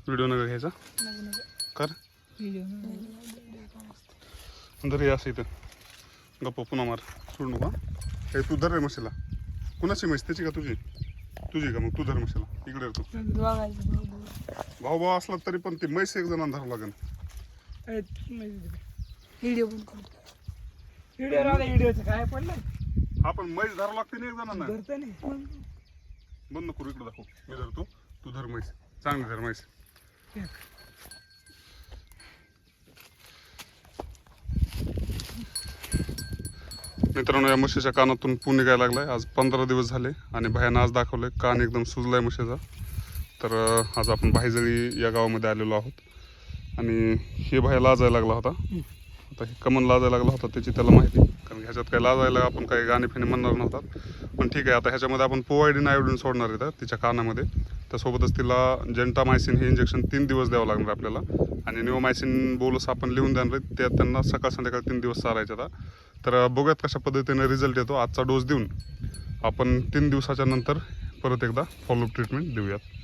video नका घ्यायचा कर अंदर हे असं इथं गप्पा पुन्हा मार सोड नका हे तू धर रे म्हशीला कुणाची म्हैस त्याची का तुझी तुझी का मग तू धर म्हशीला इकडे येतो भाऊ भाऊ असला तरी पण ती म्हैस एक जणांना धरावं लागेल काय पडलं हा पण म्हैस धरावं लागते ना एक जणांना धरतं नाही बंद करू इकडे दाखव मी धरतो तू धर म्हैस चांगली धर म्हैस मित्रांनो या म्हशीच्या कानातून पू निघायला लागलाय आज 15 दिवस झाले आणि भायानं आज दाखवलंय कान एकदम सुजलाय म्हशीचा तर आज आपण भाईजळी या गावामध्ये आलेलो आहोत आणि हे भाया लाजायला लागला होता आता हे कमन लाजायला लागला होता त्याची त्याला माहिती कारण ह्याच्यात काही लाजायला आपण काही गाणे फिणे म्हणणार नव्हतात पण ठीक आहे आता ह्याच्यामध्ये आपण पोवायडीन आयोडीन सोडणार आहेत तिच्या कानामध्ये त्यासोबतच तिला जेंटामायसिन हे इंजेक्शन 3 दिवस द्यावं लागणार आपल्याला आणि निओमायसिन बोलस आपण लिहून देणार आहेत त्या त्यांना सकाळ संध्याकाळ 3 दिवस चालायचे आता तर बघूयात कशा पद्धतीने रिझल्ट येतो आजचा डोस देऊन आपण 3 दिवसाच्या नंतर परत एकदा फॉलोअप ट्रीटमेंट देऊयात